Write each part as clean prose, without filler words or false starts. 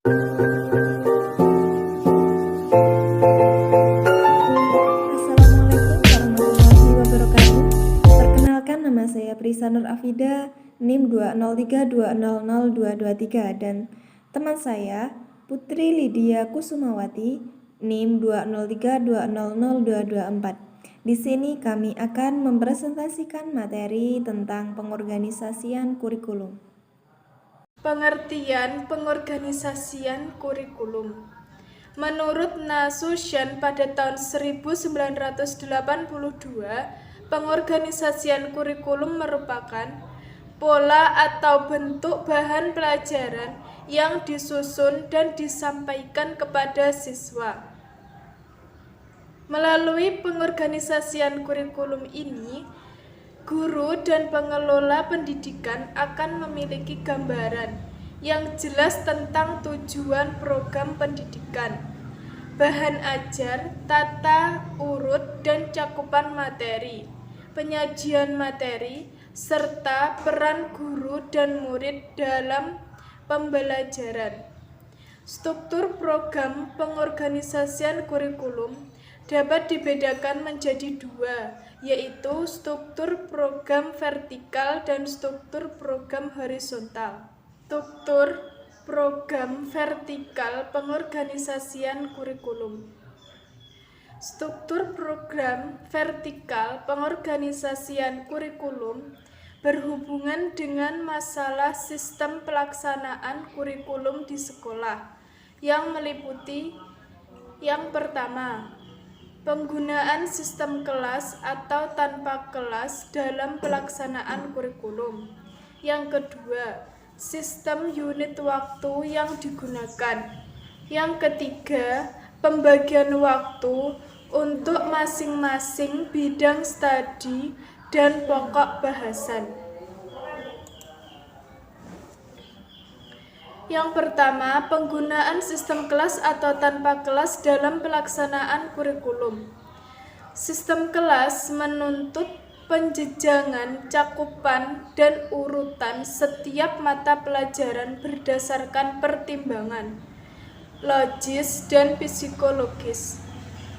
Assalamualaikum warahmatullahi wabarakatuh. Perkenalkan, nama saya Prisa Nur Afida, NIM 203200223, dan teman saya Putri Lydia Kusumawati, NIM 203200224. Di sini kami akan mempresentasikan materi tentang pengorganisasian kurikulum. Pengertian pengorganisasian kurikulum. Menurut Nasution pada tahun 1982, pengorganisasian kurikulum merupakan pola atau bentuk bahan pelajaran yang disusun dan disampaikan kepada siswa. Melalui pengorganisasian kurikulum ini, guru dan pengelola pendidikan akan memiliki gambaran yang jelas tentang tujuan program pendidikan, bahan ajar, tata urut dan cakupan materi, penyajian materi, serta peran guru dan murid dalam pembelajaran. Struktur program pengorganisasian kurikulum dapat dibedakan menjadi dua, yaitu struktur program vertikal dan struktur program horizontal. Struktur program vertikal pengorganisasian kurikulum. Struktur program vertikal pengorganisasian kurikulum berhubungan dengan masalah sistem pelaksanaan kurikulum di sekolah, yang meliputi yang pertama, penggunaan sistem kelas atau tanpa kelas dalam pelaksanaan kurikulum. Yang kedua, sistem unit waktu yang digunakan. Yang ketiga, pembagian waktu untuk masing-masing bidang studi dan pokok bahasan. Yang pertama, penggunaan sistem kelas atau tanpa kelas dalam pelaksanaan kurikulum. Sistem kelas menuntut penjejangan, cakupan, dan urutan setiap mata pelajaran berdasarkan pertimbangan logis dan psikologis.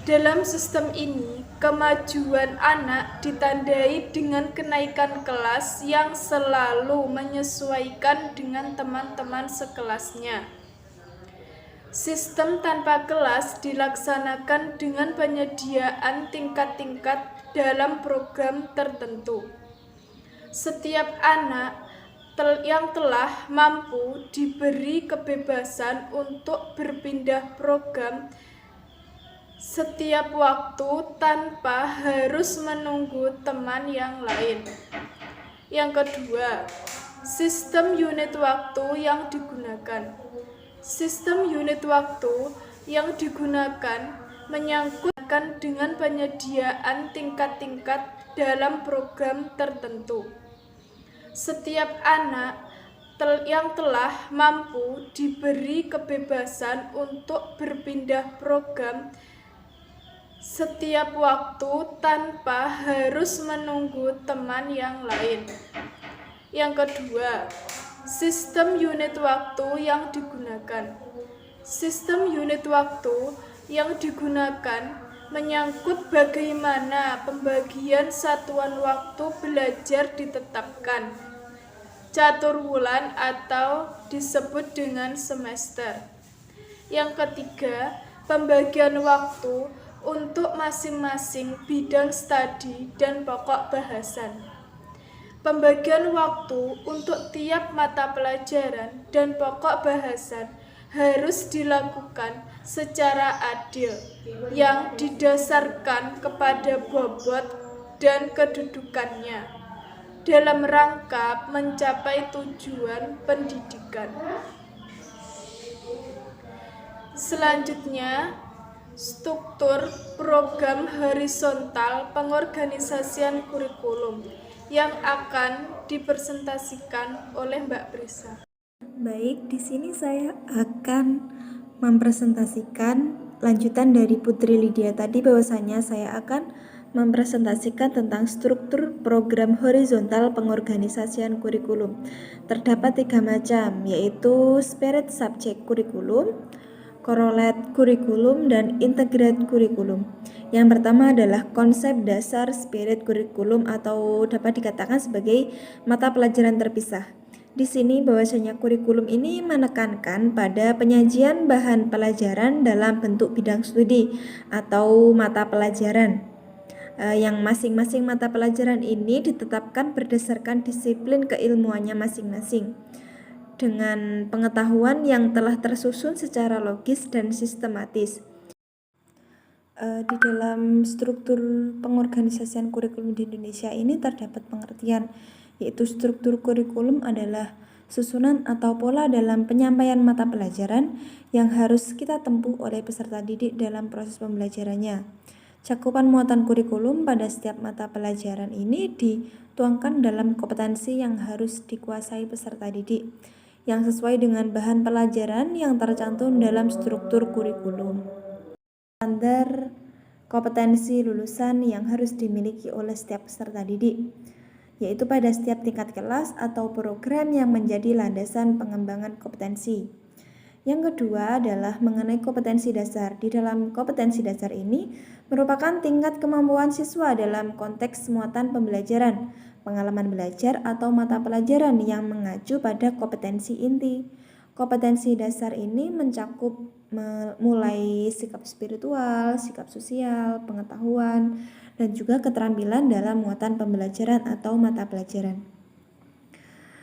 Dalam sistem ini, kemajuan anak ditandai dengan kenaikan kelas yang selalu menyesuaikan dengan teman-teman sekelasnya. Sistem tanpa kelas dilaksanakan dengan penyediaan tingkat-tingkat dalam program tertentu. Setiap anak yang telah mampu diberi kebebasan untuk berpindah program setiap waktu tanpa harus menunggu teman yang lain. Yang kedua, sistem unit waktu yang digunakan. Sistem unit waktu yang digunakan menyangkut dengan penyediaan tingkat-tingkat dalam program tertentu. Setiap anak yang telah mampu diberi kebebasan untuk berpindah program setiap waktu tanpa harus menunggu teman yang lain. Yang kedua, sistem unit waktu yang digunakan. Sistem unit waktu yang digunakan menyangkut bagaimana pembagian satuan waktu belajar ditetapkan, catur bulan atau disebut dengan semester. Yang ketiga, pembagian waktu untuk masing-masing bidang studi dan pokok bahasan. Pembagian waktu untuk tiap mata pelajaran dan pokok bahasan harus dilakukan secara adil, yang didasarkan kepada bobot dan kedudukannya, dalam rangka mencapai tujuan pendidikan. Selanjutnya, struktur program horizontal pengorganisasian kurikulum yang akan dipresentasikan oleh Mbak Prisa. Baik, di sini saya akan mempresentasikan lanjutan dari Putri Lydia tadi, bahwasanya saya akan mempresentasikan tentang struktur program horizontal pengorganisasian kurikulum. Terdapat 3 macam, yaitu spirit subject kurikulum, correlate kurikulum, dan integrate kurikulum. Yang pertama adalah konsep dasar spirit kurikulum atau dapat dikatakan sebagai mata pelajaran terpisah. Di sini bahwasanya kurikulum ini menekankan pada penyajian bahan pelajaran dalam bentuk bidang studi atau mata pelajaran. Yang masing-masing mata pelajaran ini ditetapkan berdasarkan disiplin keilmuannya masing-masing dengan pengetahuan yang telah tersusun secara logis dan sistematis. Di dalam struktur pengorganisasian kurikulum di Indonesia ini terdapat pengertian, yaitu struktur kurikulum adalah susunan atau pola dalam penyampaian mata pelajaran yang harus kita tempuh oleh peserta didik dalam proses pembelajarannya. Cakupan muatan kurikulum pada setiap mata pelajaran ini dituangkan dalam kompetensi yang harus dikuasai peserta didik, yang sesuai dengan bahan pelajaran yang tercantum dalam struktur kurikulum. Standar kompetensi lulusan yang harus dimiliki oleh setiap peserta didik, yaitu pada setiap tingkat kelas atau program yang menjadi landasan pengembangan kompetensi. Yang kedua adalah mengenai kompetensi dasar. Di dalam kompetensi dasar ini merupakan tingkat kemampuan siswa dalam konteks muatan pembelajaran, pengalaman belajar atau mata pelajaran yang mengacu pada kompetensi inti. Kompetensi dasar ini mencakup mulai sikap spiritual, sikap sosial, pengetahuan, dan juga keterampilan dalam muatan pembelajaran atau mata pelajaran.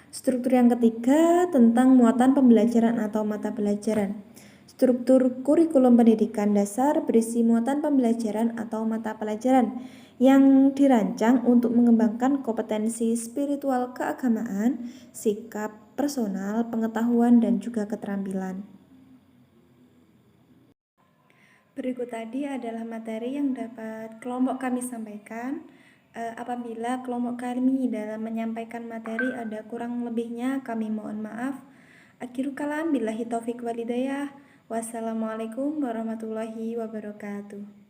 Struktur yang ketiga tentang muatan pembelajaran atau mata pelajaran. Struktur kurikulum pendidikan dasar berisi muatan pembelajaran atau mata pelajaran yang dirancang untuk mengembangkan kompetensi spiritual keagamaan, sikap personal, pengetahuan, dan juga keterampilan. Berikut tadi adalah materi yang dapat kelompok kami sampaikan. Apabila kelompok kami dalam menyampaikan materi ada kurang lebihnya, kami mohon maaf. Akhirul kalam billahi taufiq wal hidayah. Wassalamualaikum warahmatullahi wabarakatuh.